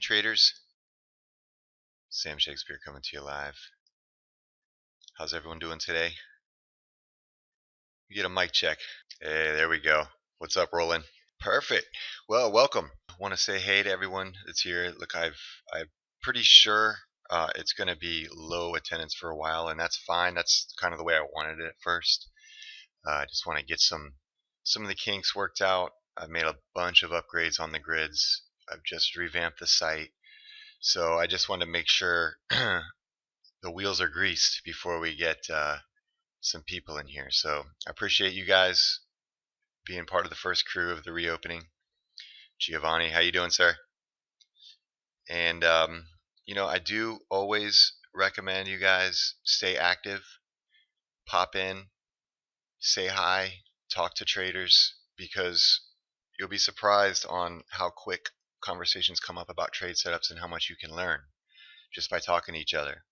traders. Sam Shakespeare coming to you live. How's everyone doing today? Get a mic check. Hey, there we go. What's up, Roland? Perfect. Well, welcome. I want to say hey to everyone that's here. Look, I'm pretty sure it's going to be low attendance for a while, and that's fine. That's kind of the way I wanted it at first. I just want to get some of the kinks worked out. I've made a bunch of upgrades on the grids. I've just revamped the site. So I just want to make sure the wheels are greased before we get some people in here. So I appreciate you guys being part of the first crew of the reopening. Giovanni, how you doing, sir? And you know, I do always recommend you guys stay active, pop in, say hi, talk to traders, because you'll be surprised on how quick conversations come up about trade setups and how much you can learn just by talking to each other.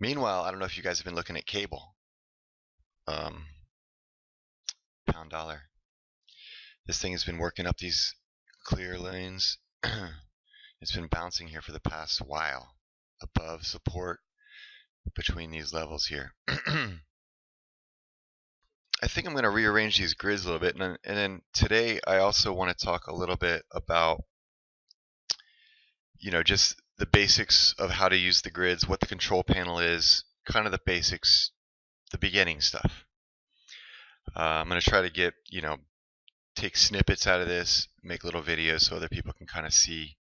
Meanwhile, I don't know if you guys have been looking at cable. Pound dollar. This thing has been working up these clear lanes. It's been bouncing here for the past while, above support between these levels here. I think I'm going to rearrange these grids a little bit, and then today I also want to talk a little bit about, you know, just the basics of how to use the grids, what the control panel is, kind of the basics, the beginning stuff. I'm going to try to get, you know, take snippets out of this, make little videos so other people can kind of see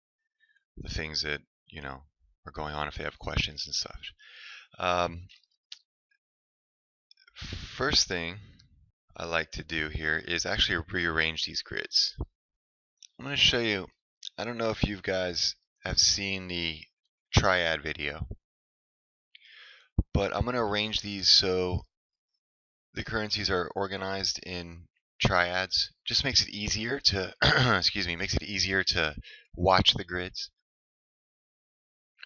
the things that, you know, are going on if they have questions and stuff. First thing I like to do here is actually rearrange these grids. I'm going to show you, I don't know if you guys have seen the triad video, but I'm going to arrange these so the currencies are organized in triads. Just makes it easier to excuse me, makes it easier to watch the grids.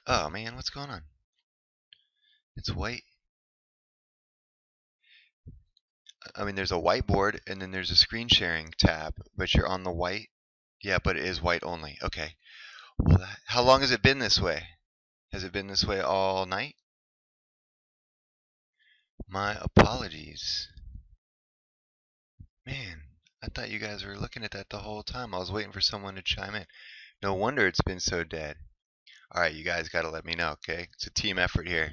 Oh man, what's going on? It's white. I mean, there's a whiteboard and then there's a screen sharing tab, but you're on the white. Yeah, but it is white only. Okay. Well, how long has it been this way? Has it been this way all night? My apologies. Man, I thought you guys were looking at that the whole time. I was waiting for someone to chime in. No wonder it's been so dead. Alright, you guys got to let me know, okay? It's a team effort here.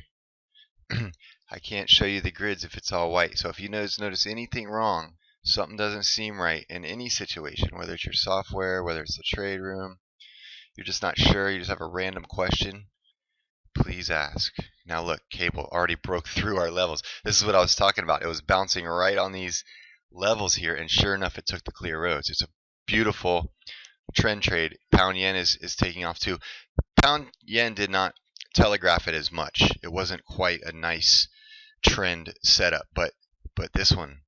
I can't show you the grids if it's all white. So if you notice anything wrong, something doesn't seem right in any situation, whether it's your software, whether it's the trade room, you're just not sure, you just have a random question, please ask. Now look, cable already broke through our levels. This is what I was talking about. It was bouncing right on these levels here, and sure enough, it took the clear roads. It's a beautiful trend trade. Pound yen is taking off too. Pound yen did not telegraph it as much. It wasn't quite a nice trend setup, but this one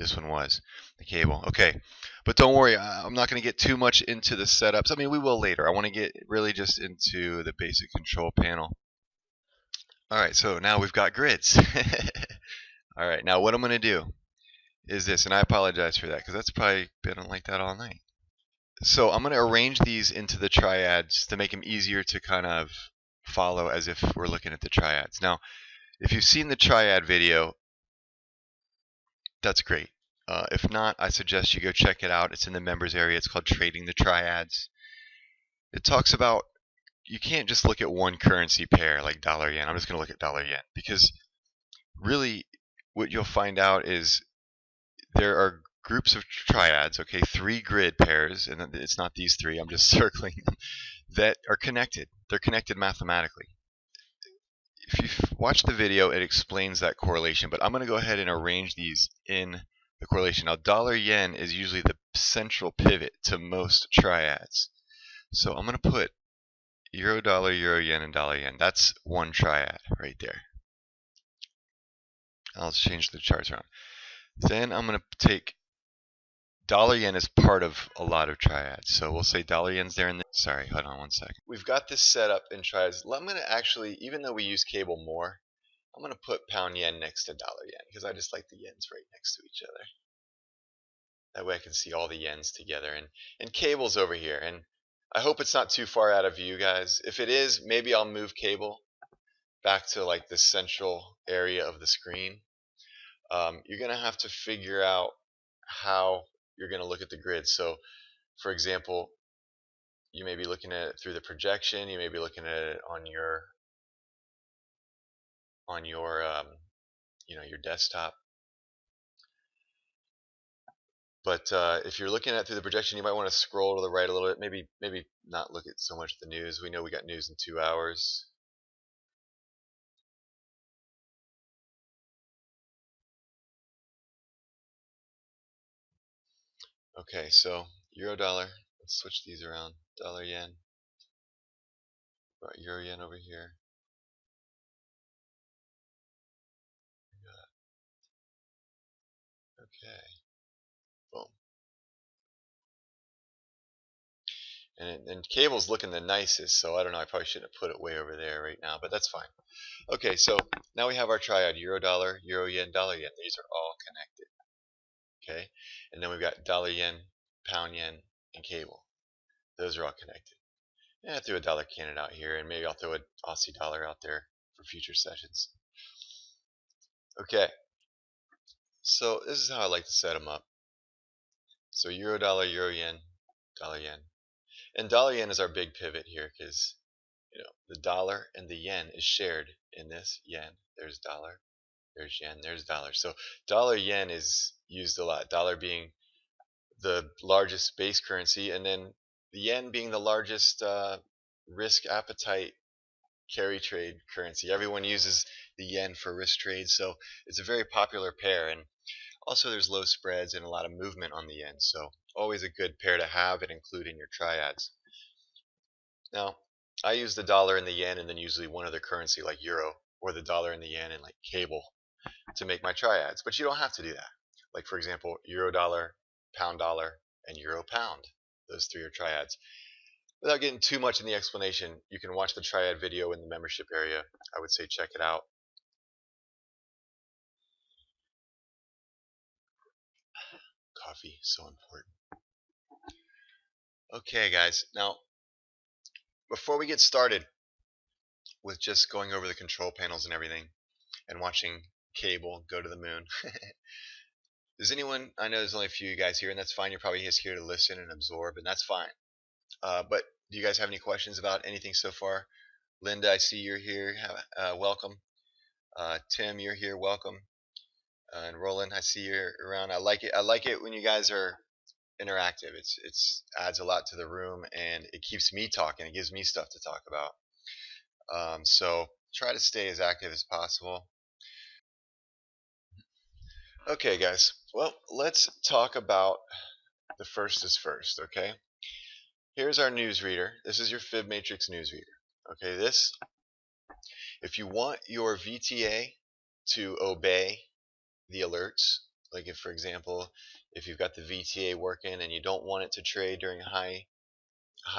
was the cable. Okay, but don't worry, I'm not going to get too much into the setups. I mean, we will later. I want to get really just into the basic control panel. All right, so now we've got grids. All right, now what I'm going to do is this, and I apologize for that because that's probably been like that all night. So I'm going to arrange these into the triads to make them easier to kind of follow as if we're looking at the triads. Now, if you've seen the triad video, that's great. If not, I suggest you go check it out. It's in the members area. It's called Trading the Triads. It talks about you can't just look at one currency pair like dollar yen. I'm just going to look at dollar yen because really what you'll find out is there are groups of triads, okay, 3 grid pairs, and it's not these 3, I'm just circling them, that are connected. They're connected mathematically. If you watch the video, it explains that correlation, but I'm going to go ahead and arrange these in the correlation. Now, dollar yen is usually the central pivot to most triads. So I'm going to put euro dollar, euro yen, and dollar yen. That's one triad right there. I'll change the charts around. Then I'm going to take dollar yen as part of a lot of triads. So we'll say dollar yen's there in the, sorry, hold on one second. We've got this set up in triads. I'm going to actually, even though we use cable more, I'm going to put pound yen next to dollar yen because I just like the yens right next to each other. That way I can see all the yens together. And cable's over here. And I hope it's not too far out of view, guys. If it is, maybe I'll move cable back to like the central area of the screen. You're going to have to figure out how you're going to look at the grid. So, for example, you may be looking at it through the projection. You may be looking at it on your your desktop. But if you're looking at it through the projection, you might want to scroll to the right a little bit. Maybe not look at so much the news. We know we got news in 2 hours. Okay, so euro dollar. Let's switch these around. Dollar yen. Brought euro yen over here. Okay. Boom. And cable's looking the nicest, so I don't know. I probably shouldn't have put it way over there right now, but that's fine. Okay, so now we have our triad: euro dollar, euro yen, dollar yen. These are all connected. Okay, and then we've got dollar yen, pound yen, and cable. Those are all connected. And I threw a dollar Canada out here, and maybe I'll throw an Aussie dollar out there for future sessions. Okay, so this is how I like to set them up. So euro dollar, euro yen, dollar yen. And dollar yen is our big pivot here because the dollar and the yen is shared in this yen. There's dollar, there's yen, there's dollar. So dollar yen is used a lot. Dollar being the largest base currency, and then the yen being the largest risk appetite carry trade currency. Everyone uses the yen for risk trade, so it's a very popular pair. And also there's low spreads and a lot of movement on the yen, so always a good pair to have and include in your triads. Now, I use the dollar and the yen and then usually one other currency like euro, or the dollar and the yen and like cable to make my triads. But you don't have to do that. Like, for example, euro dollar, and euro pound. Those three are triads. Without getting too much in the explanation, you can watch the triad video in the membership area. I would say check it out. Coffee, so important. Okay, guys. Now, before we get started with just going over the control panels and everything and watching cable go to the moon, does anyone, I know there's only a few of you guys here, and that's fine. You're probably just here to listen and absorb, and that's fine. But do you guys have any questions about anything so far? Linda, I see you're here. Welcome. Tim, you're here. Welcome. And Roland, I see you're around. I like it. I like it when you guys are interactive. It's adds a lot to the room, and it keeps me talking. It gives me stuff to talk about. So try to stay as active as possible. Okay, guys. Well, let's talk about the first is first. Okay. Here's our newsreader. This is your FibMatrix newsreader. Okay, if you want your VTA to obey the alerts, like if, for example, if you've got the VTA working and you don't want it to trade during high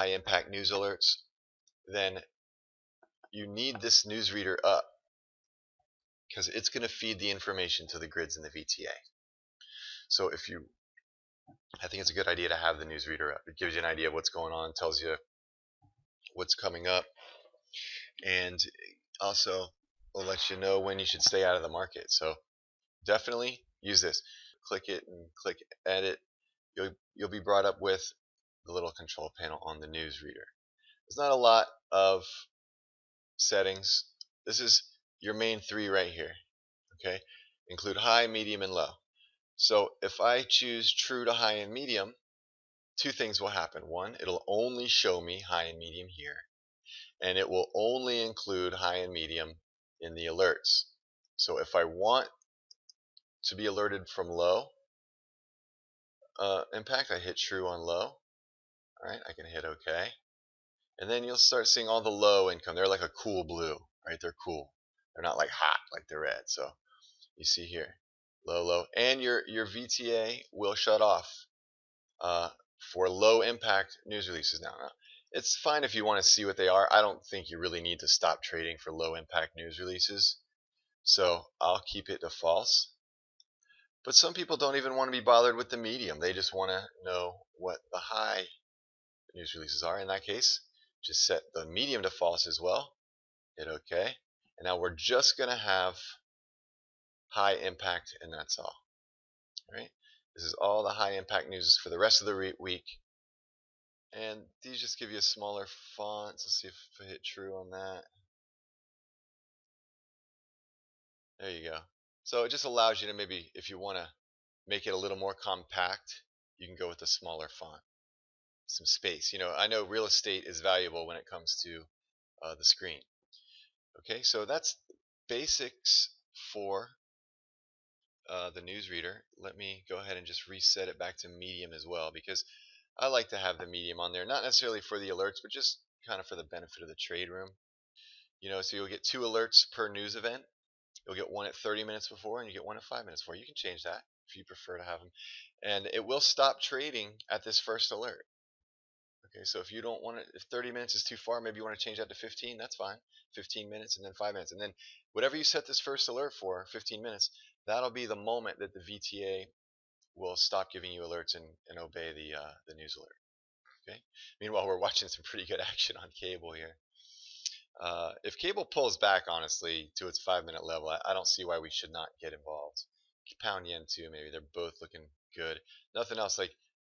impact news alerts, then you need this newsreader up because it's going to feed the information to the grids in the VTA. So I think it's a good idea to have the newsreader up. It gives you an idea of what's going on, tells you what's coming up, and also will let you know when you should stay out of the market. So definitely use this. Click it and click edit. You'll be brought up with the little control panel on the newsreader. There's not a lot of settings. This is your main three right here. Okay, include high, medium, and low. So if I choose true to high and medium, two things will happen. One, it'll only show me high and medium here, and it will only include high and medium in the alerts. So if I want to be alerted from low impact, I hit true on low. Alright, I can hit OK. And then you'll start seeing all the low income. They're like a cool blue, right? They're cool. They're not like hot like the red. So you see here, low, low. And your VTA will shut off for low impact news releases now. It's fine if you want to see what they are. I don't think you really need to stop trading for low impact news releases. So I'll keep it to false. But some people don't even want to be bothered with the medium. They just want to know what the high news releases are. In that case, just set the medium to false as well. Hit OK. And now we're just going to have high impact, and that's all. Right? This is all the high impact news for the rest of the week. And these just give you a smaller font. Let's see if I hit true on that. There you go. So it just allows you to maybe, if you want to make it a little more compact, you can go with a smaller font. Some space. I know real estate is valuable when it comes to the screen. Okay, so that's basics for the newsreader. Let me go ahead and just reset it back to medium as well, because I like to have the medium on there, not necessarily for the alerts, but just kind of for the benefit of the trade room. So you'll get 2 alerts per news event. You'll get one at 30 minutes before, and you get one at 5 minutes before. You can change that if you prefer to have them. And it will stop trading at this first alert. Okay, so if you don't want it, if 30 minutes is too far, maybe you want to change that to 15, that's fine. 15 minutes and then 5 minutes. And then whatever you set this first alert for, 15 minutes, that'll be the moment that the VTA will stop giving you alerts and obey the news alert. Okay. Meanwhile, we're watching some pretty good action on cable here. If cable pulls back, honestly, to its 5-minute level, I don't see why we should not get involved. Pound yen too, maybe. They're both looking good. Nothing else. Like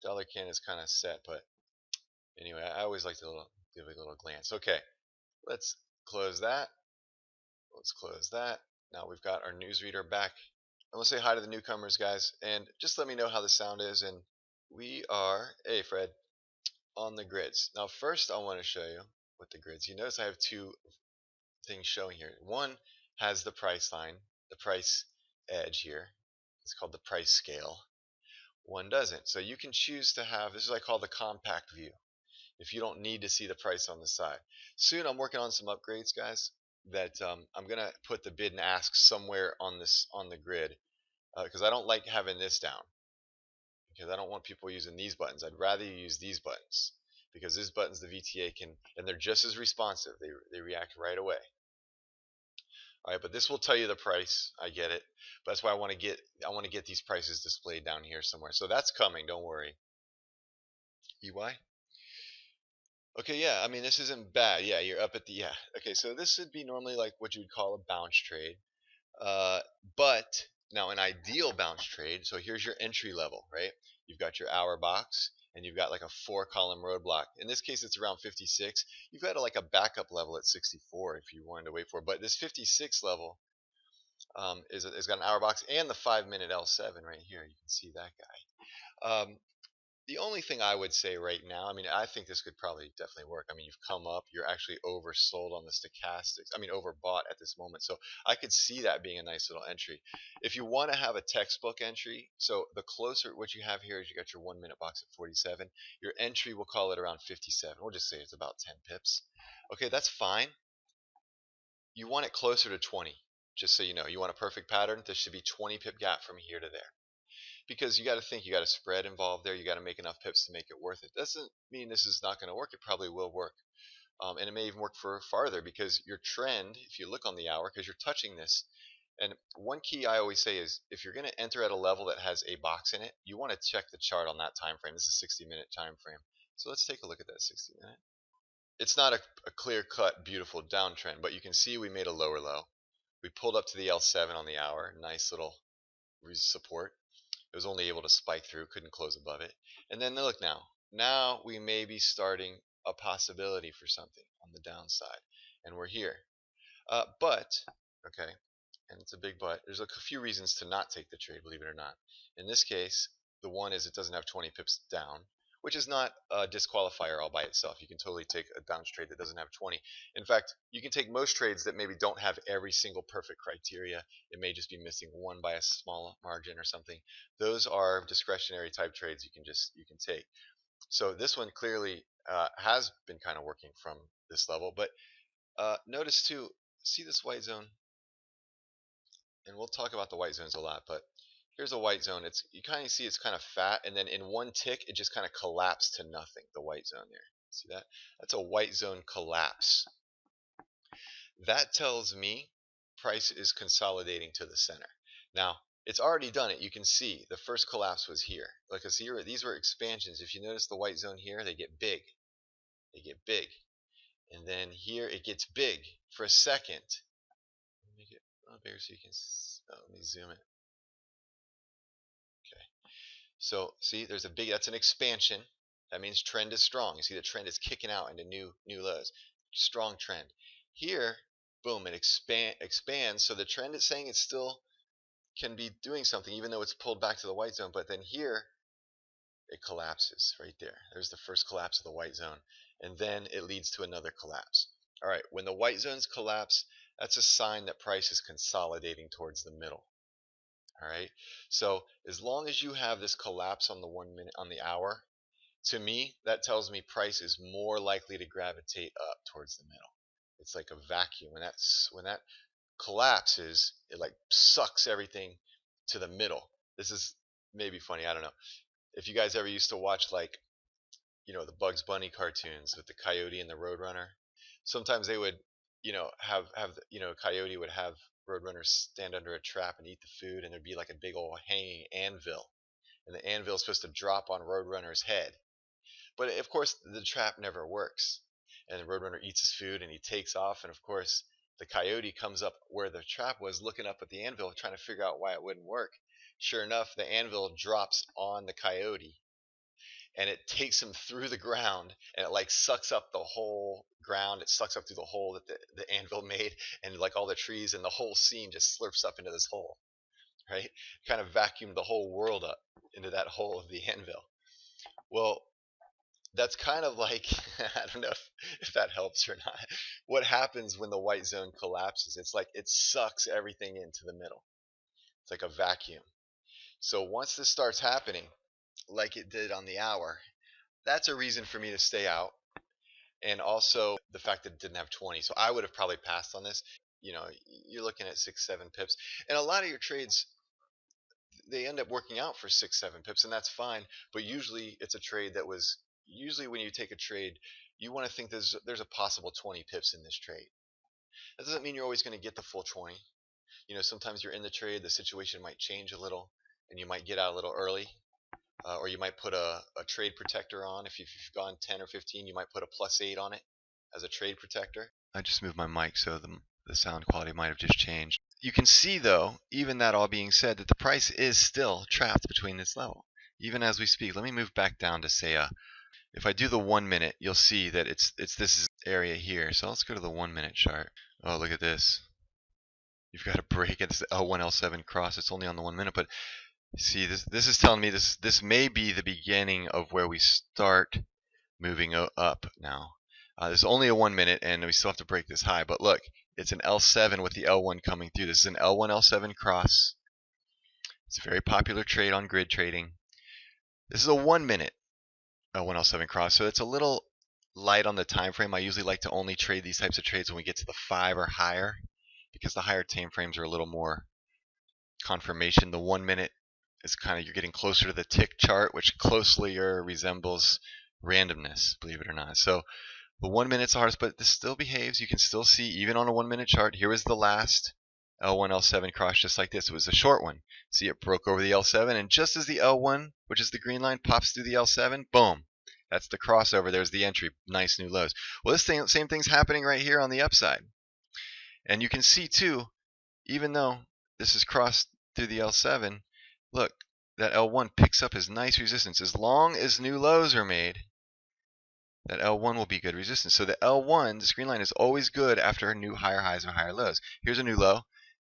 dollar can is kind of set, but anyway, I always like to give a little glance. Okay, let's close that. Let's close that. Now we've got our newsreader back. I'm going to say hi to the newcomers, guys, and just let me know how the sound is. And we are, hey, Fred, on the grids. Now, first, I want to show you with the grids. You notice I have 2 things showing here. One has the price line, the price edge here. It's called the price scale. One doesn't. So you can choose to have, this is what I call the compact view, if you don't need to see the price on the side. Soon I'm working on some upgrades, guys, that I'm going to put the bid and ask somewhere on the grid, because I don't like having this down, because I don't want people using these buttons. I'd rather you use these buttons, because these buttons the VTA can, and they're just as responsive. They react right away. All right, but this will tell you the price. I get it, but that's why I want to get these prices displayed down here somewhere. So that's coming. Don't worry. EY. Okay, yeah, I mean, this isn't bad. Yeah, you're up at the, yeah. Okay, so this would be normally like what you would call a bounce trade. But now an ideal bounce trade, so here's your entry level, right? You've got your hour box, and you've got like a 4-column roadblock. In this case, it's around 56. You've got like a backup level at 64 if you wanted to wait for it. But this 56 level is got an hour box and the 5-minute L7 right here. You can see that guy. The only thing I would say right now, I mean, I think this could probably definitely work. I mean, you've come up, you're actually oversold on the stochastics. I mean, overbought at this moment. So I could see that being a nice little entry. If you want to have a textbook entry, so the closer, what you have here is you got your 1-minute box at 47. Your entry, we'll call it around 57. We'll just say it's about 10 pips. Okay, that's fine. You want it closer to 20, just so you know. You want a perfect pattern. There should be 20 pip gap from here to there. Because you got to think, you got a spread involved there. You got to make enough pips to make it worth it. Doesn't mean this is not going to work. It probably will work, and it may even work for farther, because your trend, if you look on the hour, because you're touching this. And one key I always say is, if you're going to enter at a level that has a box in it, you want to check the chart on that time frame. This is a 60-minute time frame. So let's take a look at that 60-minute. It's not a clear-cut, beautiful downtrend, but you can see we made a lower low. We pulled up to the L7 on the hour. Nice little support. It was only able to spike through, couldn't close above it. And then look now. Now we may be starting a possibility for something on the downside. And we're here. But, okay, and it's a big but. There's a few reasons to not take the trade, believe it or not. In this case, the one is it doesn't have 20 pips down, which is not a disqualifier all by itself. You can totally take a bounce trade that doesn't have 20. In fact, you can take most trades that maybe don't have every single perfect criteria. It may just be missing one by a small margin or something. Those are discretionary type trades you can take. So this one clearly has been kind of working from this level. But notice too, see this white zone? And we'll talk about the white zones a lot, but here's a white zone. You kind of see it's kind of fat, and then in one tick, it just kind of collapsed to nothing, the white zone there. See that? That's a white zone collapse. That tells me price is consolidating to the center. Now, it's already done it. You can see the first collapse was here. Like I see here, these were expansions. If you notice the white zone here, they get big. they get big. And then here it gets big for a second. Make it a little bigger so you can, let me zoom it. Okay. So see, there's a big, that's an expansion. That means trend is strong. You see the trend is kicking out into new lows. Strong trend. Here, boom, it expands. So the trend is saying it still can be doing something even though it's pulled back to the white zone. But then here, it collapses right there. There's the first collapse of the white zone. And then it leads to another collapse. All right, when the white zones collapse, that's a sign that price is consolidating towards the middle. All right, so as long as you have this collapse on the 1 minute, on the hour, to me, that tells me price is more likely to gravitate up towards the middle. It's like a vacuum. When that collapses, it like sucks everything to the middle. This is maybe funny, I don't know. If you guys ever used to watch, like, you know, the Bugs Bunny cartoons with the coyote and the roadrunner, sometimes they would, you know, have coyote would have roadrunners stand under a trap and eat the food, and there'd be like a big old hanging anvil, and the anvil is supposed to drop on roadrunner's head. But of course, the trap never works, and the roadrunner eats his food and he takes off, and of course, the coyote comes up where the trap was, looking up at the anvil, trying to figure out why it wouldn't work. Sure enough, the anvil drops on the coyote, and it takes him through the ground, and it like sucks up the whole ground. It sucks up through the hole that the anvil made, and like all the trees, and the whole scene just slurps up into this hole, right? Kind of vacuumed the whole world up into that hole of the anvil. Well, that's kind of like, I don't know if that helps or not. What happens when the white zone collapses? It's like it sucks everything into the middle. It's like a vacuum. So once this starts happening, like it did on the hour, that's a reason for me to stay out. And also the fact that it didn't have 20. So I would have probably passed on this. You know, you're looking at 6-7 pips. And a lot of your trades, they end up working out for 6-7 pips, and that's fine. But usually it's a trade that was, usually when you take a trade, you want to think there's a possible 20 pips in this trade. That doesn't mean you're always going to get the full 20. You know, sometimes you're in the trade, the situation might change a little, and you might get out a little early. Or you might put a trade protector on. If you've gone 10 or 15, you might put a +8 on it as a trade protector. I just moved my mic, so the sound quality might have just changed. You can see, though, even that all being said, that the price is still trapped between this level, even as we speak. Let me move back down to say, if I do the 1 minute, you'll see that it's this area here. So let's go to the 1 minute chart. Oh, look at this. You've got a break. It's the L1, L7 cross. It's only on the 1 minute, but see, this is telling me this may be the beginning of where we start moving up now. This is only a 1 minute, and we still have to break this high. But look, it's an L7 with the L1 coming through. This is an L1, L7 cross. It's a very popular trade on grid trading. This is a 1 minute L1, L7 cross, so it's a little light on the time frame. I usually like to only trade these types of trades when we get to the 5 or higher, because the higher time frames are a little more confirmation. The 1 minute is kind of, you're getting closer to the tick chart, which closely resembles randomness, believe it or not. So the 1 minute's the hardest, but this still behaves. You can still see, even on a 1 minute chart, here was the last L1, L7 cross, just like this. It was a short one. See, it broke over the L7, and just as the L1, which is the green line, pops through the L7, boom. That's the crossover. There's the entry. Nice new lows. Well, this same thing's happening right here on the upside. And you can see, too, even though this is crossed through the L7, look, that L1 picks up as nice resistance. As long as new lows are made, that L1 will be good resistance. So the L1, this green line, is always good after new higher highs or higher lows. Here's a new low,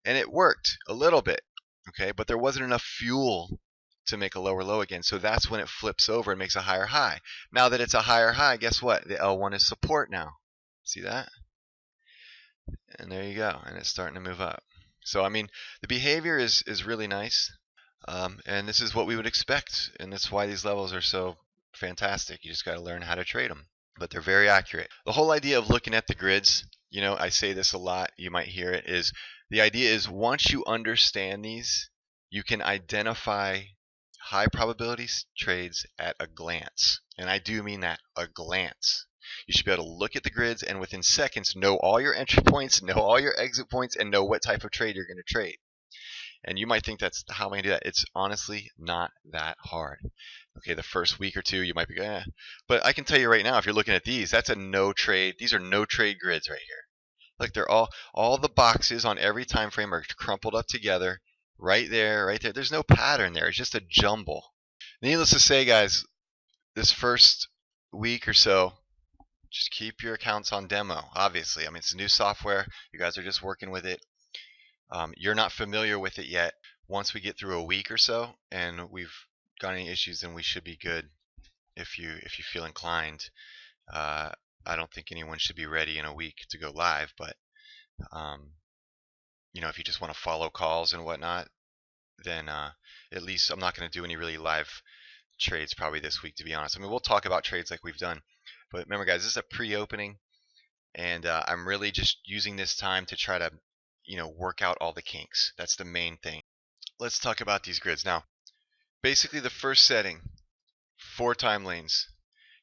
and it worked a little bit, okay? But there wasn't enough fuel to make a lower low again. So that's when it flips over and makes a higher high. Now that it's a higher high, guess what? The L1 is support now. See that? And there you go. And it's starting to move up. So, I mean, the behavior is really nice. And this is what we would expect. And that's why these levels are so fantastic. You just got to learn how to trade them. But they're very accurate. The whole idea of looking at the grids, you know, I say this a lot, you might hear it, is the idea is once you understand these, you can identify high probability trades at a glance. And I do mean that, a glance. You should be able to look at the grids and within seconds know all your entry points, know all your exit points, and know what type of trade you're going to trade. And you might think that's how am I gonna do that? It's honestly not that hard. Okay, the first week or two you might be but I can tell you right now, if you're looking at these, that's a no trade. These are no trade grids right here. Like they're all the boxes on every time frame are crumpled up together, right there, right there. There's no pattern there. It's just a jumble. Needless to say, guys, this first week or so, just keep your accounts on demo. Obviously, I mean, it's new software. You guys are just working with it. You're not familiar with it yet. Once we get through a week or so and we've got any issues, then we should be good. If you feel inclined, I don't think anyone should be ready in a week to go live, but you know, if you just want to follow calls and whatnot, then at least I'm not going to do any really live trades probably this week, to be honest. I mean, we'll talk about trades like we've done, but remember, guys, this is a pre-opening, and I'm really just using this time to try to, you know, work out all the kinks. That's the main thing. Let's talk about these grids now. Basically, the first setting, 4 time lanes.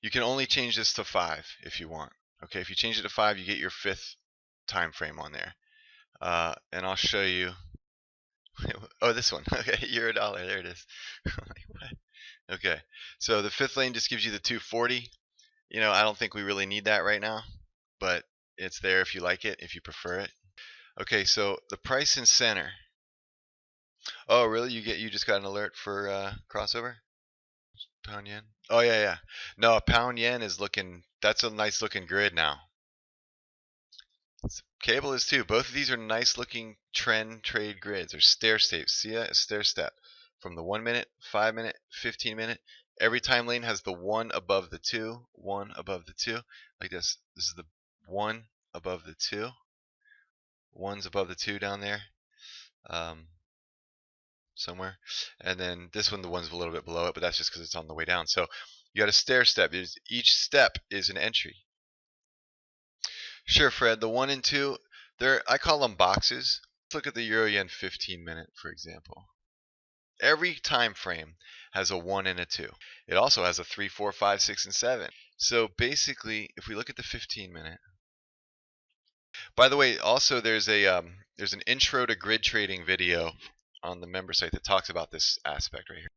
You can only change this to 5 if you want. Okay, if you change it to 5, you get your 5th time frame on there. And I'll show you. Oh, this one. Okay, $1. There it is. Okay, so the 5th lane just gives you the 240. You know, I don't think we really need that right now, but it's there if you like it, if you prefer it. Okay, so the price in center. Oh, really? You just got an alert for crossover? Pound yen? Oh, yeah. No, pound yen is looking, that's a nice looking grid now. Cable is too. Both of these are nice looking trend trade grids or stair steps. See that? A stair step from the 1 minute, 5 minute, 15 minute. Every time lane has the 1 above the 2, 1 above the 2, like this. This is the 1 above the 2. 1's above the 2 down there. Somewhere, and then this one, the one's a little bit below it, but that's just because it's on the way down. So you got a stair step. Each step is an entry. Sure, Fred. The 1 and 2, I call them boxes. Let's look at the Euro Yen 15 minute, for example. Every time frame has a 1 and a 2. It also has a 3, 4, 5, 6, and 7. So basically, if we look at the 15 minute. By the way, also there's an intro to grid trading video on the member site that talks about this aspect right here.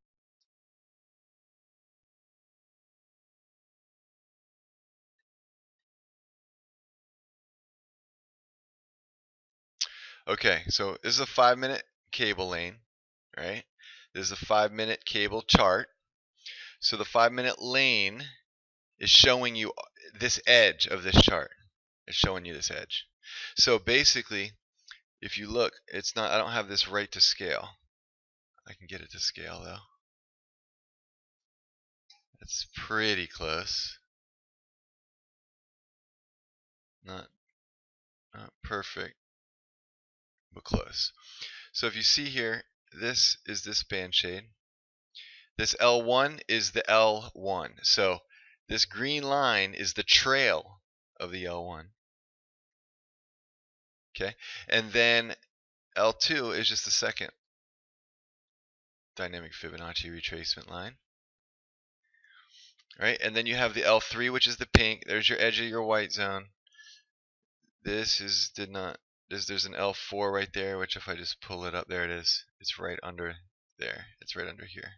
Okay, so this is a 5 minute cable lane, right? This is a 5 minute cable chart. So the 5 minute lane is showing you this edge of this chart. It's showing you this edge. So basically, if you look, it's not, I don't have this right to scale. I can get it to scale though. It's pretty close. Not perfect, but close. So if you see here, this is this band shade. This L1 is the L1. So this green line is the trail of the L1. Okay, and then L2 is just the second dynamic Fibonacci retracement line. Right, and then you have the L3, which is the pink. There's your edge of your white zone. This is there's an L4 right there, which if I just pull it up, there it is. It's right under there. It's right under here.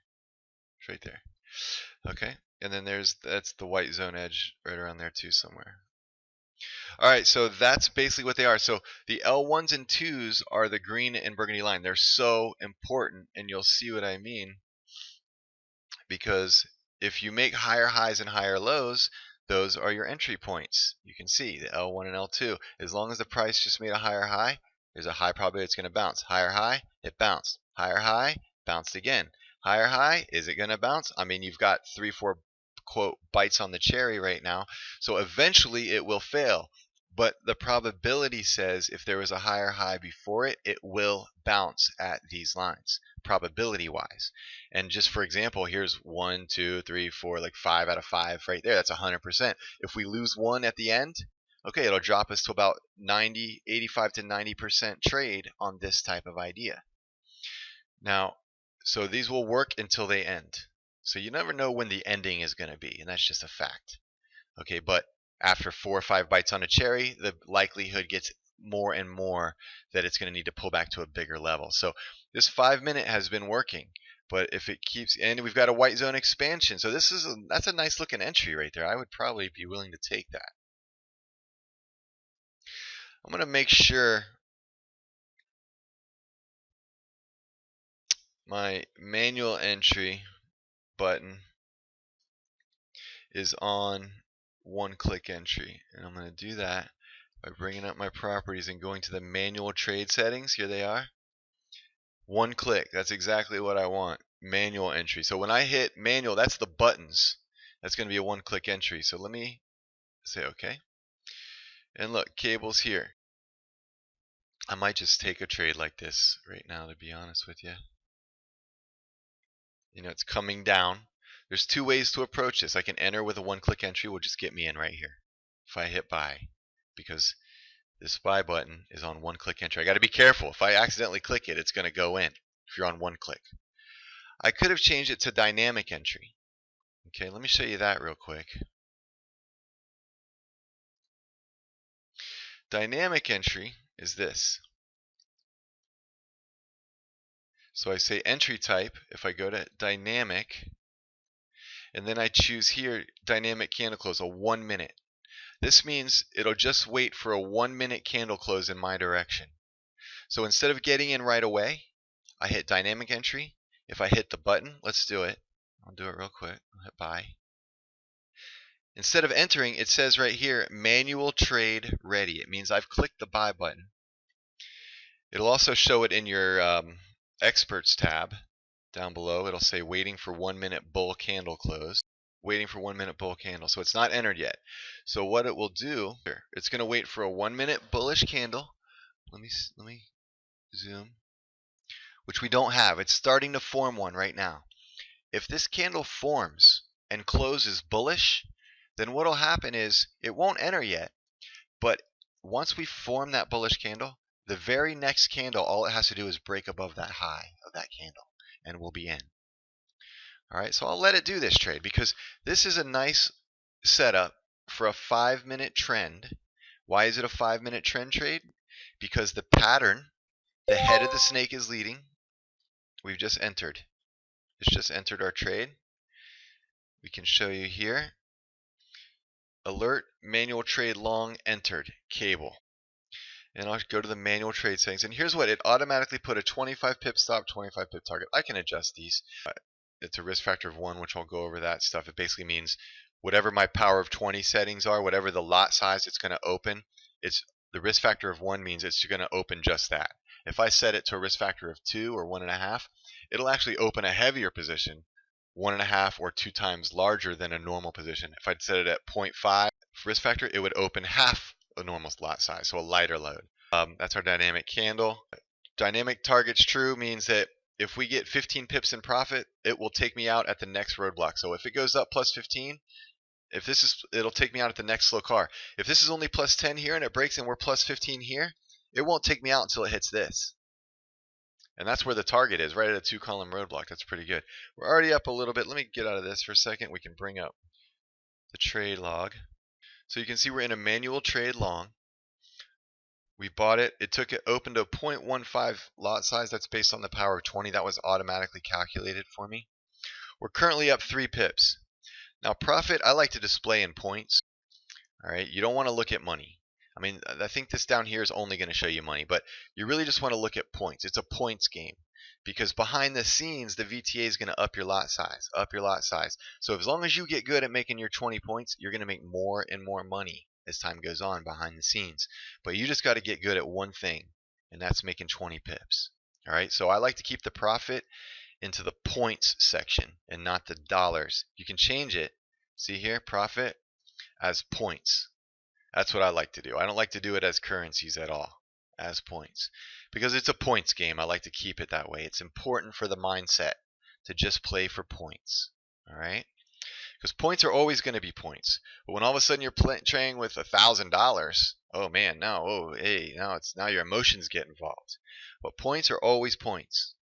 It's right there. Okay, and then that's the white zone edge right around there too somewhere. All right, so that's basically what they are. So the L1s and 2s are the green and burgundy line. They're so important, and you'll see what I mean, because if you make higher highs and higher lows, those are your entry points. You can see the L1 and L2. As long as the price just made a higher high, there's a high probability it's going to bounce. Higher high, it bounced. Higher high, bounced again. Higher high, is it going to bounce? I mean, you've got 3, 4 quote bites on the cherry right now, so eventually it will fail. But the probability says if there was a higher high before it, it will bounce at these lines, probability wise. And just for example, here's 1, 2, 3, 4, like 5 out of 5 right there. That's 100%. If we lose 1 at the end, okay, it'll drop us to about 85 to 90% trade on this type of idea. Now, so these will work until they end. So you never know when the ending is going to be, and that's just a fact. Okay, but after 4 or 5 bites on a cherry, the likelihood gets more and more that it's going to need to pull back to a bigger level. So this 5 minute has been working, but if it keeps, and we've got a white zone expansion, so that's a nice looking entry right there. I would probably be willing to take that. I'm going to make sure my manual entry button is on one-click entry, and I'm going to do that by bringing up my properties and going to the manual trade settings. Here they are. One click, that's exactly what I want. Manual entry. So when I hit manual, that's the buttons. That's going to be a one-click entry. So let me say OK. And look, cable's here. I might just take a trade like this right now, to be honest with you. You know, it's coming down. There's two ways to approach this. I can enter with a one-click entry, will just get me in right here if I hit buy, because this buy button is on one-click entry. I got to be careful. If I accidentally click it, it's going to go in if you're on one click. I could have changed it to dynamic entry. Okay, let me show you that real quick. Dynamic entry is this. So I say entry type. If I go to dynamic, and then I choose here dynamic candle close, a 1 minute. This means it'll just wait for a 1 minute candle close in my direction. So instead of getting in right away, I hit dynamic entry. If I hit the button, let's do it. I'll do it real quick. I'll hit buy. Instead of entering, it says right here, manual trade ready. It means I've clicked the buy button. It'll also show it in your experts tab down below. It'll say waiting for 1 minute bull candle close. Waiting for 1 minute bull candle. So it's not entered yet. So what it will do, it's going to wait for a 1 minute bullish candle. Let me zoom. Which we don't have. It's starting to form one right now. If this candle forms and closes bullish, then what will happen is it won't enter yet, but once we form that bullish candle, the very next candle, all it has to do is break above that high of that candle, and we'll be in. All right, so I'll let it do this trade because this is a nice setup for a 5 minute trend. Why is it a 5 minute trend trade? Because the pattern, the head of the snake is leading. We've just entered. It's just entered our trade. We can show you here. Alert, manual trade long entered, cable. And I'll go to the manual trade settings. And here's what it automatically put: a 25 pip stop, 25 pip target. I can adjust these. It's a risk factor of 1, which I'll go over that stuff. It basically means whatever my power of 20 settings are, whatever the lot size it's going to open, it's the risk factor of 1 means it's going to open just that. If I set it to a risk factor of 2 or 1.5, it'll actually open a heavier position, 1.5 or 2 times larger than a normal position. If I'd set it at 0.5 risk factor, it would open half a normal lot size, so a lighter load. That's our dynamic candle. Dynamic targets true means that if we get 15 pips in profit, it will take me out at the next roadblock. So if it goes up plus 15, it'll take me out at the next slow car. If this is only plus 10 here and it breaks and we're plus 15 here, it won't take me out until it hits this. And that's where the target is, right at a 2-column roadblock. That's pretty good. We're already up a little bit. Let me get out of this for a second. We can bring up the trade log. So you can see we're in a manual trade long. We bought it. It opened to a 0.15 lot size. That's based on the power of 20. That was automatically calculated for me. We're currently up 3 pips. Now profit, I like to display in points. All right, you don't want to look at money. I mean, I think this down here is only going to show you money, but you really just want to look at points. It's a points game because behind the scenes, the VTA is going to up your lot size, So as long as you get good at making your 20 points, you're going to make more and more money as time goes on behind the scenes. But you just got to get good at one thing, and that's making 20 pips. All right, so I like to keep the profit into the points section and not the dollars. You can change it. See here, profit as points. That's what I like to do. I don't like to do it as currencies at all, as points. Because it's a points game, I like to keep it that way. It's important for the mindset to just play for points. All right? Because points are always going to be points. But when all of a sudden you're trading with $1,000, oh man, no, oh hey, now your emotions get involved. But points are always points.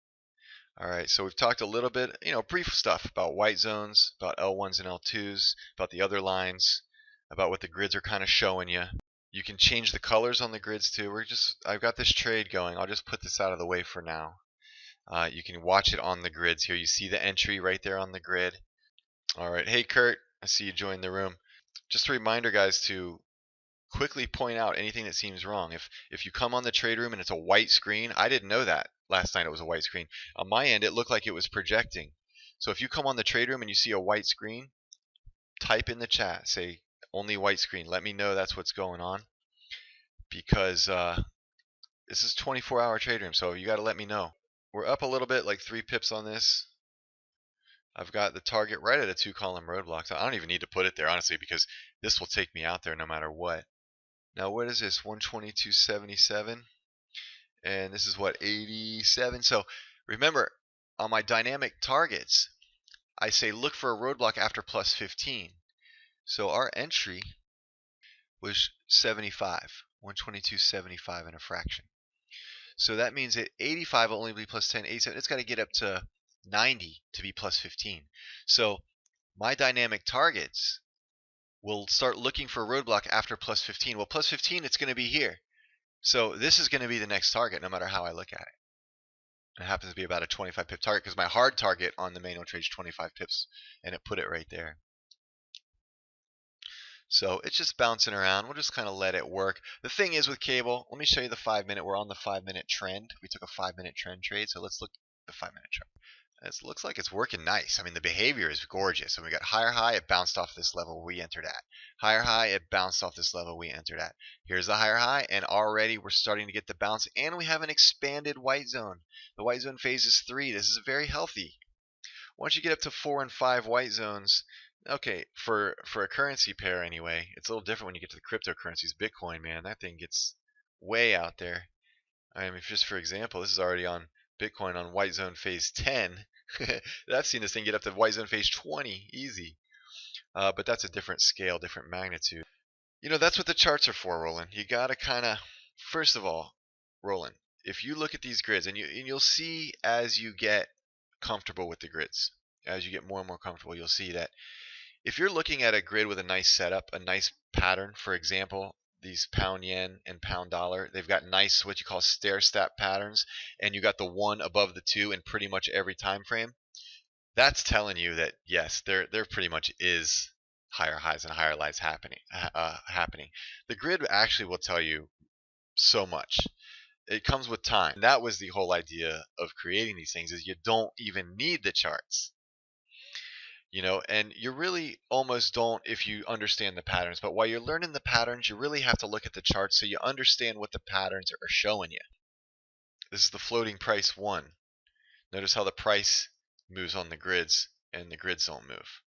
All right, so we've talked a little bit, brief stuff about white zones, about L1s and L2s, about the other lines, about what the grids are kind of showing you. You can change the colors on the grids too. I've got this trade going. I'll just put this out of the way for now. You can watch it on the grids here. You see the entry right there on the grid. All right. Hey, Kurt, I see you joined the room. Just a reminder, guys, to quickly point out anything that seems wrong. If you come on the trade room and it's a white screen, I didn't know that last night it was a white screen. On my end, it looked like it was projecting. So if you come on the trade room and you see a white screen, type in the chat, say only white screen. Let me know that's what's going on, because this is 24-hour trade room, so you got to let me know. We're up a little bit, like 3 pips on this. I've got the target right at a 2-column roadblock. So I don't even need to put it there, honestly, because this will take me out there no matter what. Now, what is this? 122.77, and this is what, 87. So remember, on my dynamic targets, I say look for a roadblock after plus 15. So our entry was 75, 122.75 and a fraction. So that means that 85 will only be plus 10, 87. It's got to get up to 90 to be plus 15. So my dynamic targets will start looking for a roadblock after plus 15. Well, plus 15, it's going to be here. So this is going to be the next target no matter how I look at it. It happens to be about a 25 pip target because my hard target on the manual trade is 25 pips, and it put it right there. So it's just bouncing around. We'll just kind of let it work. The thing is with cable, let me show you the 5-minute. We're on the 5-minute trend. We took a 5-minute trend trade, so let's look at the 5-minute chart. It looks like it's working nice. I mean, the behavior is gorgeous. And we got higher high, it bounced off this level we entered at. Higher high, it bounced off this level we entered at. Here's the higher high, and already we're starting to get the bounce, and we have an expanded white zone. The white zone phase is 3. This is very healthy. Once you get up to 4 and 5 white zones, okay, for a currency pair anyway, it's a little different when you get to the cryptocurrencies. Bitcoin, man, that thing gets way out there. I mean, just for example, this is already on Bitcoin on white zone phase 10. I've seen this thing get up to white zone phase 20, easy. But that's a different scale, different magnitude. You know, that's what the charts are for, Roland. You got to kind of, first of all, Roland, if you look at these grids, and you'll see as you get comfortable with the grids, as you get more and more comfortable, you'll see that if you're looking at a grid with a nice setup, a nice pattern, for example, these pound yen and pound dollar, they've got nice what you call stair step patterns, and you got the 1 above the 2 in pretty much every time frame. That's telling you that yes, there pretty much is higher highs and higher lows happening. The grid actually will tell you so much. It comes with time. That was the whole idea of creating these things, is you don't even need the charts. You know, and you really almost don't if you understand the patterns. But while you're learning the patterns, you really have to look at the charts so you understand what the patterns are showing you. This is the floating price 1. Notice how the price moves on the grids and the grids don't move.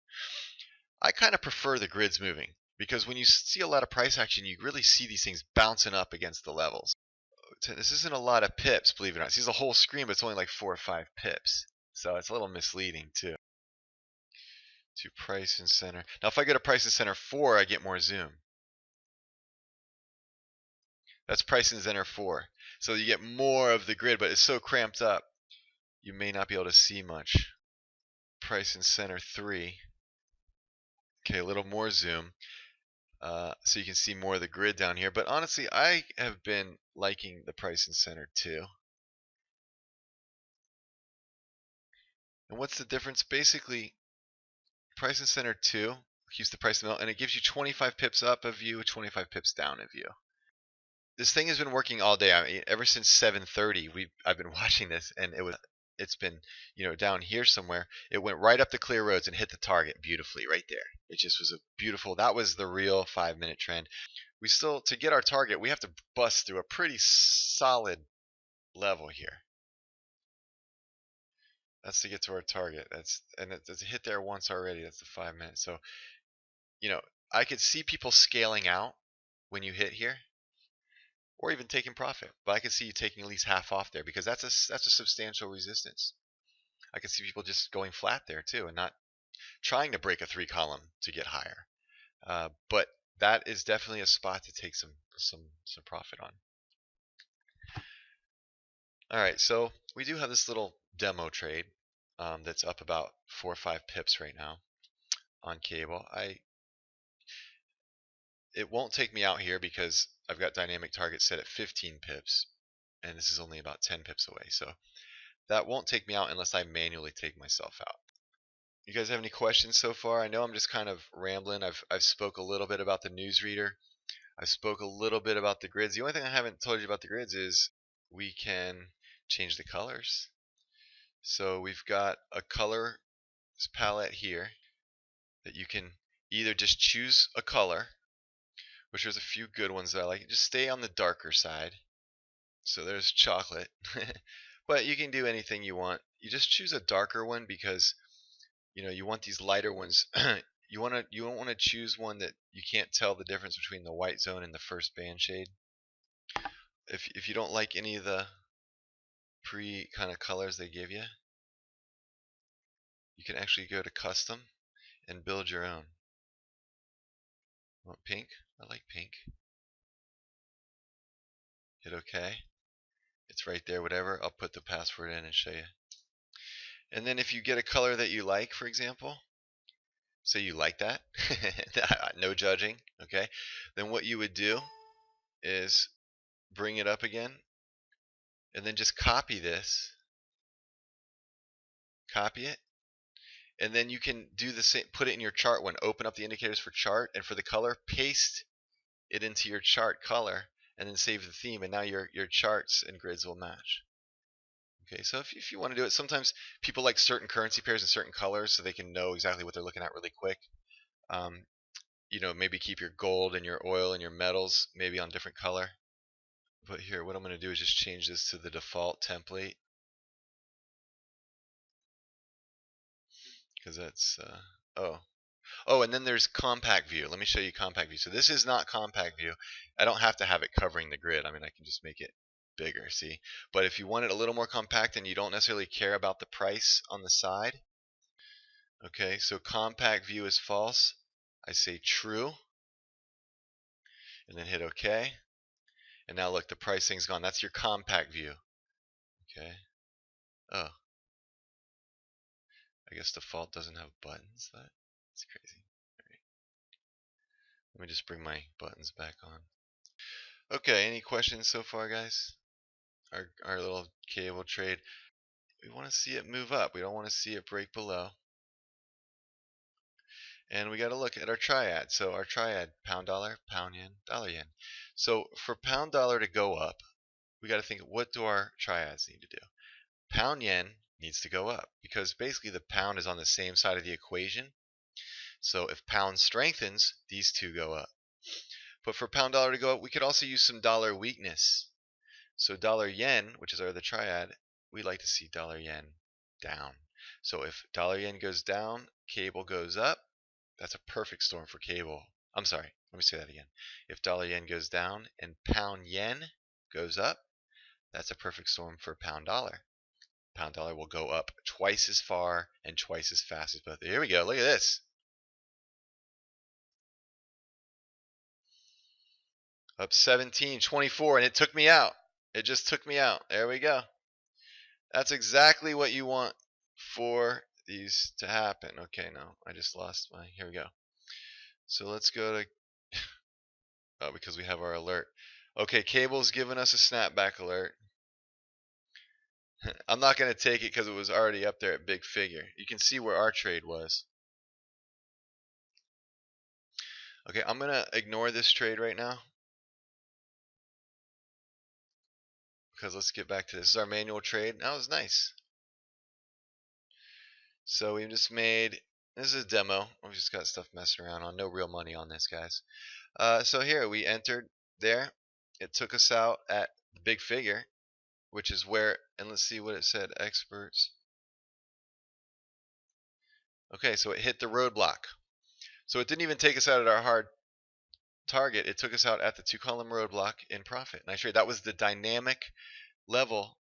I kind of prefer the grids moving because when you see a lot of price action, you really see these things bouncing up against the levels. This isn't a lot of pips, believe it or not. This is a whole screen, but it's only like 4 or 5 pips. So it's a little misleading too. To price and center. Now if I go to price and center 4, I get more zoom. That's price and center 4. So you get more of the grid, but it's so cramped up, you may not be able to see much. Price and center 3. Okay, a little more zoom. So you can see more of the grid down here. But honestly, I have been liking the price and center 2. And what's the difference? Basically, price and center 2 keeps the price in the middle, and it gives you 25 pips up of you, 25 pips down of you. This thing has been working all day. I mean, ever since 7:30, I've been watching this, and it's been, you know, down here somewhere. It went right up the clear roads and hit the target beautifully right there. It just was a beautiful. That was the real 5-minute trend. We still, to get our target, we have to bust through a pretty solid level here. That's to get to our target. And it's hit there once already. That's the 5 minutes. So, you know, I could see people scaling out when you hit here, or even taking profit. But I could see you taking at least half off there because that's a substantial resistance. I could see people just going flat there too and not trying to break a 3-column to get higher. But that is definitely a spot to take some profit on. All right, so we do have this little demo trade that's up about 4 or 5 pips right now on cable. It won't take me out here because I've got dynamic targets set at 15 pips, and this is only about 10 pips away. So that won't take me out unless I manually take myself out. You guys have any questions so far? I know I'm just kind of rambling. I've spoke a little bit about the newsreader. I spoke a little bit about the grids. The only thing I haven't told you about the grids is we can change the colors. So we've got a color palette here that you can either just choose a color, which there's a few good ones that I like. Just stay on the darker side. So there's chocolate. But you can do anything you want. You just choose a darker one because you want these lighter ones. You don't want to choose one that you can't tell the difference between the white zone and the first band shade. If you don't like any of the pre kind of colors they give you, you can actually go to custom and build your own. Want pink? I like pink. Hit OK. It's right there, whatever. I'll put the password in and show you. And then if you get a color that you like, for example, say you like that, no judging, okay? Then what you would do is bring it up again, and then just copy this, copy it, and then you can do the same, put it in your chart one, open up the indicators for chart, and for the color, paste it into your chart color, and then save the theme, and now your charts and grids will match. Okay, so if you want to do it, sometimes people like certain currency pairs and certain colors so they can know exactly what they're looking at really quick. Maybe keep your gold and your oil and your metals maybe on different color. But here, what I'm going to do is just change this to the default template. Because that's, oh, and then there's compact view. Let me show you compact view. So this is not compact view. I don't have to have it covering the grid. I mean, I can just make it bigger, see? But if you want it a little more compact and you don't necessarily care about the price on the side, okay, so compact view is false. I say true, and then hit OK. And now look, the pricing's gone. That's your compact view. Okay. Oh. I guess default doesn't have buttons. That's crazy. All right. Let me just bring my buttons back on. Okay, any questions so far, guys? Our little cable trade. We want to see it move up. We don't want to see it break below. And we got to look at our triad. So our triad, pound dollar, pound yen, dollar yen. So for pound dollar to go up, we got to think, what do our triads need to do? Pound yen needs to go up because basically the pound is on the same side of the equation. So if pound strengthens, these two go up. But for pound dollar to go up, we could also use some dollar weakness. So dollar yen, which is our other triad, we like to see dollar yen down. So if dollar yen goes down, cable goes up. That's a perfect storm for cable. I'm sorry, let me say that again. If dollar yen goes down and pound yen goes up, that's a perfect storm for pound dollar. Pound dollar will go up twice as far and twice as fast as both. Here we go. Look at this. Up 17, 24, and it took me out. It just took me out. There we go. That's exactly what you want for these to happen. Okay, no, I just lost my, here we go. So let's go to, oh, because we have our alert. Okay, cable's giving us a snapback alert. I'm not going to take it because it was already up there at big figure. You can see where our trade was. Okay, I'm going to ignore this trade right now. Because let's get back to this. This is our manual trade. That was nice. So we just made, this is a demo. We've just got stuff messing around on. No real money on this, guys. So here we entered there. It took us out at the big figure, which is where, and let's see what it said, experts. Okay, so it hit the roadblock. So it didn't even take us out at our hard target. It took us out at the 2-column roadblock in profit. Nice trade. That was the dynamic level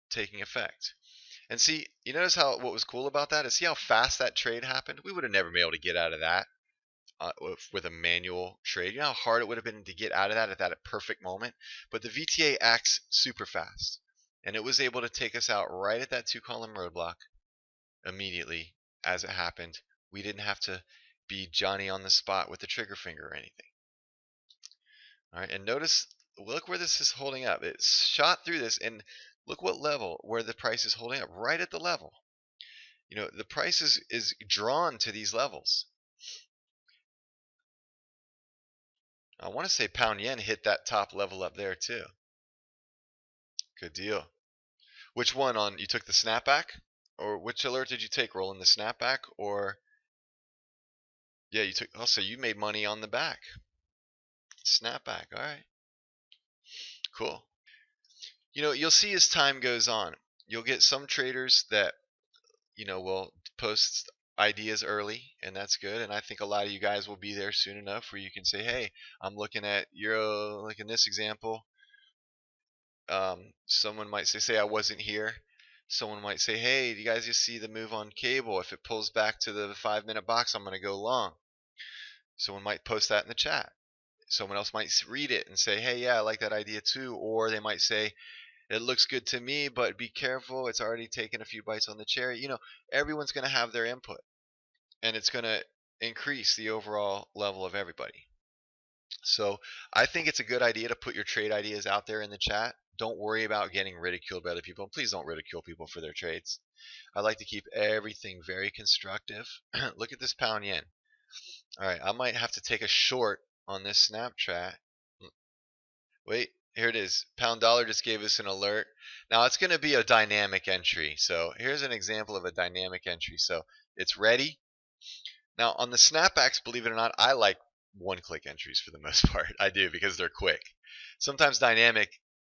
taking effect. And see, you notice how what was cool about that is see how fast that trade happened? We would have never been able to get out of that with a manual trade. You know how hard it would have been to get out of that at that perfect moment? But the VTA acts super fast. And it was able to take us out right at that 2-column roadblock immediately as it happened. We didn't have to be Johnny on the spot with the trigger finger or anything. All right, and notice, look where this is holding up. It shot through this, and look what level where the price is holding up, right at the level. You know, the price is drawn to these levels. I want to say pound yen hit that top level up there too. Good deal. Which one on, you took the snapback? Or which alert did you take, Roland? The snapback or, yeah, you took, oh, so you made money on the back. Snapback, all right. Cool. You know, you'll see as time goes on, you'll get some traders that, you know, will post ideas early, and that's good. And I think a lot of you guys will be there soon enough where you can say, hey, I'm looking at Euro, like in this example. Someone might say I wasn't here. Someone might say, hey, do you guys just see the move on cable? If it pulls back to the 5-minute box, I'm going to go long. Someone might post that in the chat. Someone else might read it and say, hey, yeah, I like that idea too. Or they might say, it looks good to me, but be careful, it's already taken a few bites on the cherry. You know, everyone's going to have their input, and it's going to increase the overall level of everybody. So I think it's a good idea to put your trade ideas out there in the chat. Don't worry about getting ridiculed by other people. Please don't ridicule people for their trades. I like to keep everything very constructive. Look at this pound yen. All right, I might have to take a short on this Snapchat. Wait, here it is. Pound dollar just gave us an alert. Now it's going to be a dynamic entry. So here's an example of a dynamic entry. So it's ready. Now on the snapbacks, believe it or not, I like one-click entries for the most part. I do, because they're quick. Sometimes dynamic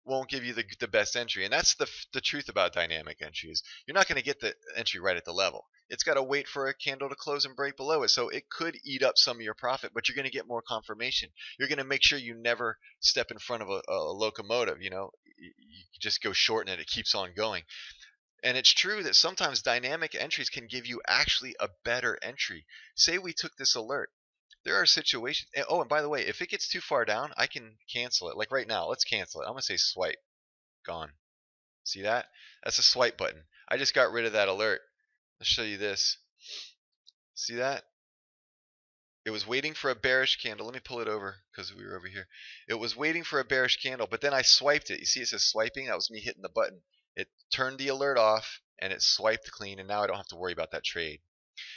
won't give you the best entry, and that's the truth about dynamic entries. You're not going to get the entry right at the level. It's got to wait for a candle to close and break below it. So it could eat up some of your profit, but you're going to get more confirmation. You're going to make sure you never step in front of a locomotive. You know, you just go short and it keeps on going. And it's true that sometimes dynamic entries can give you actually a better entry. Say we took this alert. There are situations. Oh, and by the way, if it gets too far down, I can cancel it. Like right now, let's cancel it. I'm going to say swipe. Gone. See that? That's a swipe button. I just got rid of that alert. Let's show you this. See that? It was waiting for a bearish candle. Let me pull it over because we were over here. It was waiting for a bearish candle, but then I swiped it. You see it says swiping? That was me hitting the button. It turned the alert off and it swiped clean, and now I don't have to worry about that trade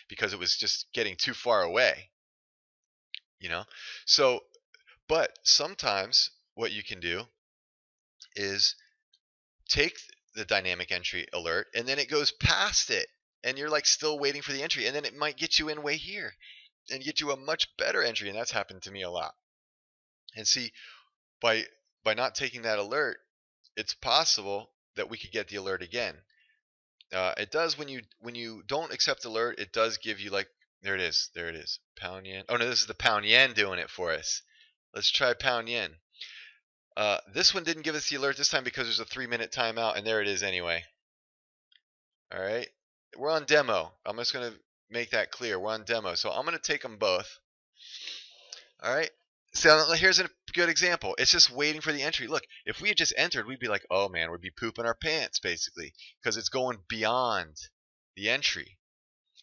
because it was just getting too far away. You know? So, but sometimes what you can do is take the dynamic entry alert and then it goes past it and you're like still waiting for the entry, and then it might get you in way here and get you a much better entry, and that's happened to me a lot. And see, by not taking that alert, it's possible that we could get the alert again. It does when you don't accept alert, it does give you, like, there it is, pound yen. Oh no, this is the pound yen doing it for us. Let's try pound yen. This one didn't give us the alert this time because there's a 3-minute timeout, and there it is anyway. All right, we're on demo. I'm just going to make that clear. We're on demo, so I'm going to take them both. All right, so here's a good example. It's just waiting for the entry. Look, if we had just entered, we'd be like, oh man, we'd be pooping our pants basically, because it's going beyond the entry.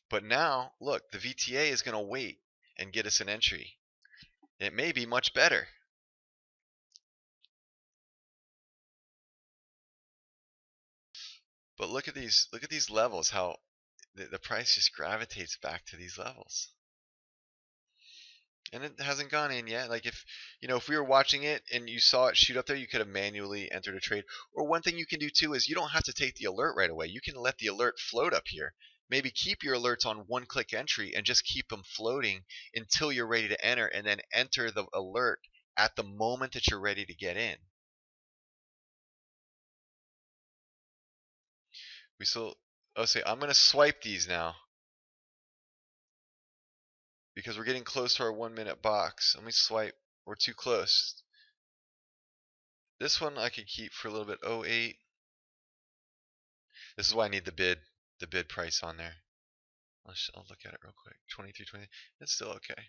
But now, look, the VTA is going to wait and get us an entry. It may be much better. But look at these levels, how the price just gravitates back to these levels. And it hasn't gone in yet. Like, if we were watching it and you saw it shoot up there, you could have manually entered a trade. Or one thing you can do too is you don't have to take the alert right away. You can let the alert float up here. Maybe keep your alerts on one-click entry and just keep them floating until you're ready to enter, and then enter the alert at the moment that you're ready to get in. I'm going to swipe these now because we're getting close to our 1-minute box. Let me swipe. We're too close. This one I could keep for a little bit. 08. This is why I need the bid price on there. I'll look at it real quick. 23.20. It's still okay.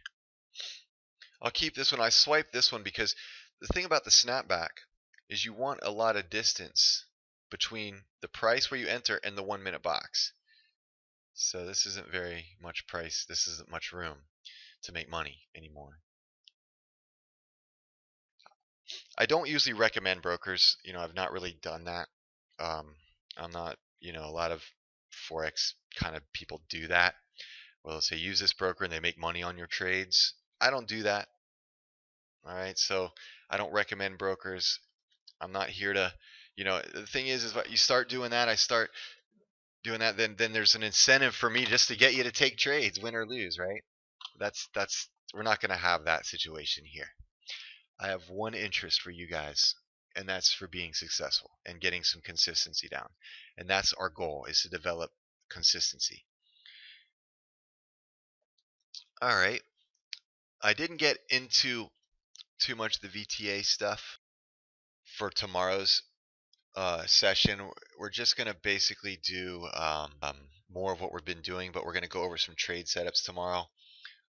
I'll keep this one. I swipe this one because the thing about the snapback is you want a lot of distance between the price where you enter and the 1-minute box. So this isn't very much price. This isn't much room to make money anymore. I don't usually recommend brokers. I've not really done that. I'm not, a lot of Forex kind of people do that. Well, they'll say use this broker and they make money on your trades. I don't do that. All right, so I don't recommend brokers. I'm not here to, the thing is if you start doing that, I start doing that, then there's an incentive for me just to get you to take trades, win or lose, right? That's we're not going to have that situation here. I have one interest for you guys, and that's for being successful and getting some consistency down. And that's our goal, is to develop consistency. All right. I didn't get into too much of the VTA stuff for tomorrow's session. We're just going to basically do more of what we've been doing, but we're going to go over some trade setups tomorrow.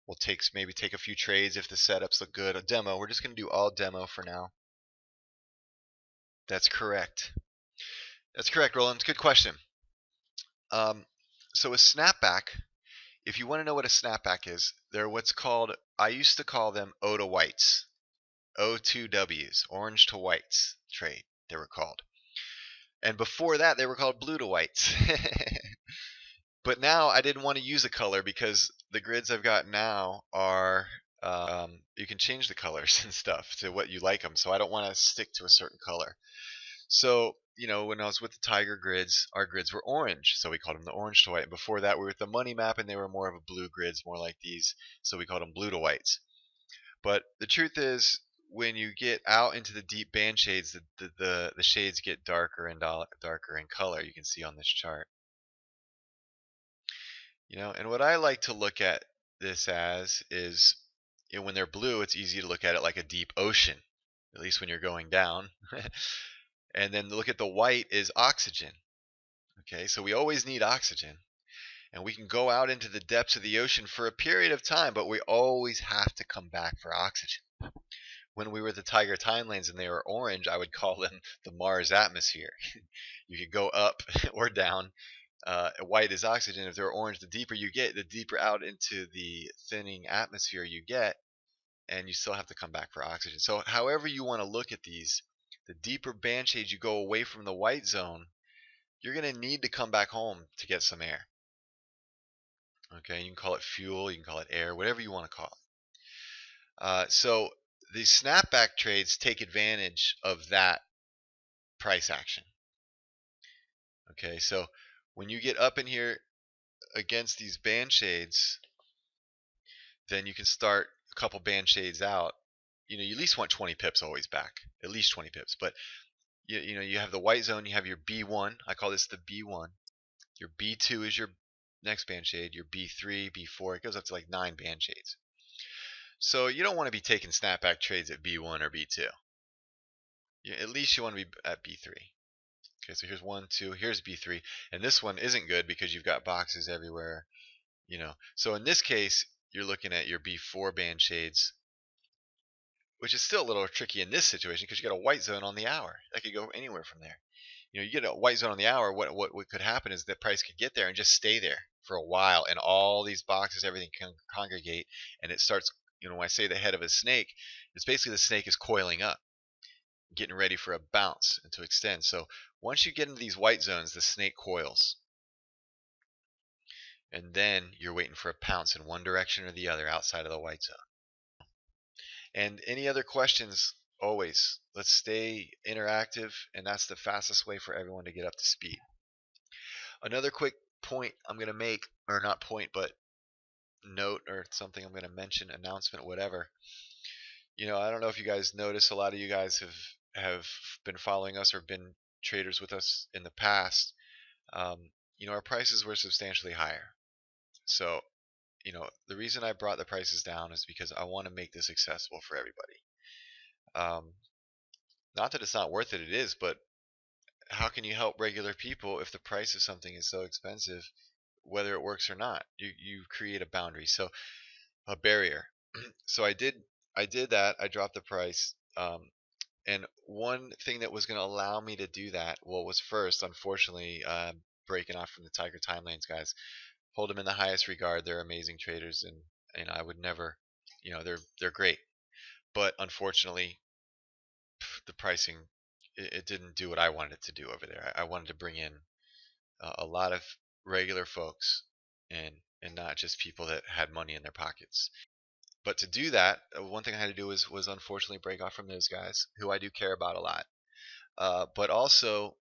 We'll maybe take a few trades if the setups look good. A demo. We're just going to do all demo for now. That's correct. That's correct, Roland. Good question. So a snapback, if you want to know what a snapback is, they're what's called, I used to call them O to whites. O2Ws, orange to whites trade, they were called. And before that, they were called blue to whites. But now I didn't want to use a color because the grids I've got now are, you can change the colors and stuff to what you like them. So I don't want to stick to a certain color. So, when I was with the Tiger grids, our grids were orange. So we called them the orange to white. And before that, we were with the money map and they were more of a blue grids, more like these. So we called them blue to whites. But the truth is, when you get out into the deep band shades, the shades get darker and darker in color. You can see on this chart. And what I like to look at this as is, when they're blue, it's easy to look at it like a deep ocean, at least when you're going down. And then look at the white is oxygen. Okay, so we always need oxygen. And we can go out into the depths of the ocean for a period of time, but we always have to come back for oxygen. When we were at the Tiger time lanes and they were orange, I would call them the Mars atmosphere. You could go up or down. White is oxygen. If they're orange, the deeper you get, the deeper out into the thinning atmosphere you get, and you still have to come back for oxygen. So however you want to look at these, the deeper band shades you go away from the white zone, you're going to need to come back home to get some air. Okay, you can call it fuel, you can call it air, whatever you want to call it. So the snapback trades take advantage of that price action. Okay, so when you get up in here against these band shades, then you can start a couple band shades out. You at least want 20 pips always back, at least 20 pips. But you have the white zone, you have your B1. I call this the B1. Your B2 is your next band shade. Your B3, B4, it goes up to like 9 band shades. So you don't want to be taking snapback trades at B1 or B2. At least you want to be at B3. Okay, so here's 1, 2, here's B3, and this one isn't good because you've got boxes everywhere. So in this case, you're looking at your B4 band shades, which is still a little tricky in this situation because you got a white zone on the hour. That could go anywhere from there. You get a white zone on the hour, what could happen is the price could get there and just stay there for a while, and all these boxes, everything can congregate, and it starts, when I say the head of a snake, it's basically the snake is coiling up, getting ready for a bounce and to extend. So once you get into these white zones, the snake coils. And then you're waiting for a pounce in one direction or the other outside of the white zone. And any other questions, always, let's stay interactive, and that's the fastest way for everyone to get up to speed. Another quick point I'm going to make, or not point, but note or something I'm going to mention, announcement, whatever. I don't know if you guys notice, a lot of you guys have been following us or been traders with us in the past. Our prices were substantially higher. So, the reason I brought the prices down is because I want to make this accessible for everybody. Not that it's not worth it, it is, but how can you help regular people if the price of something is so expensive, whether it works or not? You create a boundary, so a barrier. So I did that. I dropped the price. And one thing that was going to allow me to do that, was first, unfortunately, breaking off from the Tiger time lanes guys. Hold them in the highest regard. They're amazing traders, and I would never, they're great. But unfortunately, the pricing, it didn't do what I wanted it to do over there. I wanted to bring in a lot of regular folks and not just people that had money in their pockets. But to do that, one thing I had to do was unfortunately break off from those guys who I do care about a lot. But also,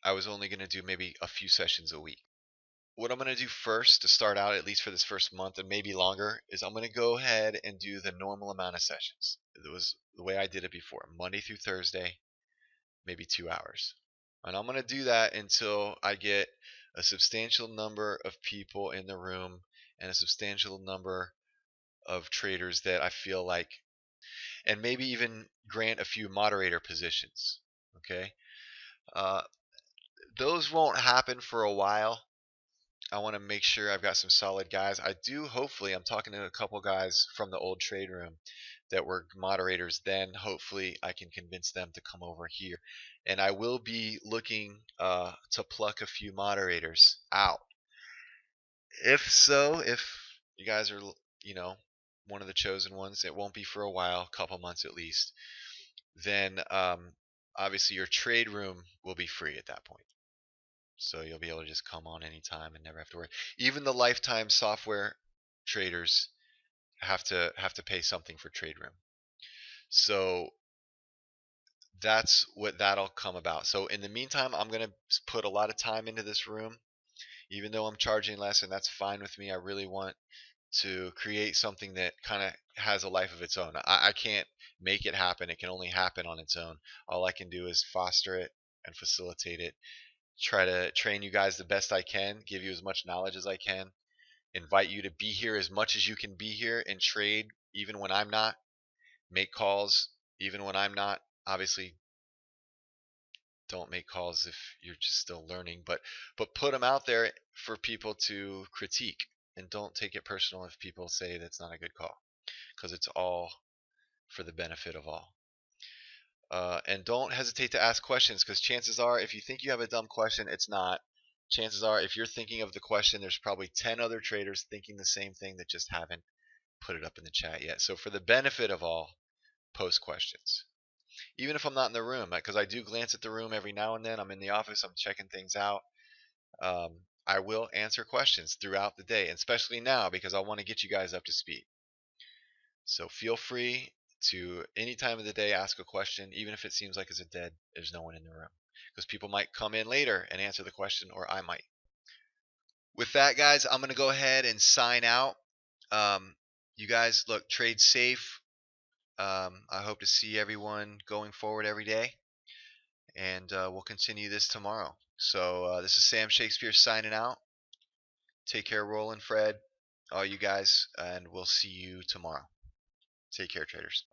I was only going to do maybe a few sessions a week. What I'm going to do first to start out, at least for this first month and maybe longer, is I'm going to go ahead and do the normal amount of sessions. It was the way I did it before, Monday through Thursday, maybe 2 hours. And I'm going to do that until I get a substantial number of people in the room and a substantial number of traders that I feel like, and maybe even grant a few moderator positions. Okay, those won't happen for a while. I want to make sure I've got some solid guys. I do, hopefully, I'm talking to a couple guys from the old trade room that were moderators then. Hopefully I can convince them to come over here. And I will be looking to pluck a few moderators out. If so, if you guys are, one of the chosen ones, it won't be for a while, a couple months at least, then obviously your trade room will be free at that point. So you'll be able to just come on anytime and never have to worry. Even the lifetime software traders have to pay something for trade room. So that's what that'll come about. So in the meantime, I'm going to put a lot of time into this room, even though I'm charging less, and that's fine with me. I really want to create something that kind of has a life of its own. I can't make it happen. It can only happen on its own. All I can do is foster it and facilitate it. Try to train you guys the best I can, give you as much knowledge as I can, invite you to be here as much as you can be here and trade even when I'm not, make calls even when I'm not. Obviously, don't make calls if you're just still learning, but put them out there for people to critique, and don't take it personal if people say that's not a good call, because it's all for the benefit of all. And don't hesitate to ask questions, because chances are, if you think you have a dumb question, it's not. Chances are, if you're thinking of the question, there's probably 10 other traders thinking the same thing that just haven't put it up in the chat yet. So for the benefit of all, post questions. Even if I'm not in the room, because I do glance at the room every now and then. I'm in the office, I'm checking things out. I will answer questions throughout the day, especially now, because I want to get you guys up to speed. So feel free to, any time of the day, ask a question, even if it seems like there's no one in the room, because people might come in later and answer the question, or I might. With that, guys, I'm going to go ahead and sign out. You guys, look, trade safe. I hope to see everyone going forward every day, and we'll continue this tomorrow. So this is Sam Shakespeare signing out. Take care, Roland, Fred, all you guys, and we'll see you tomorrow. Take care, traders.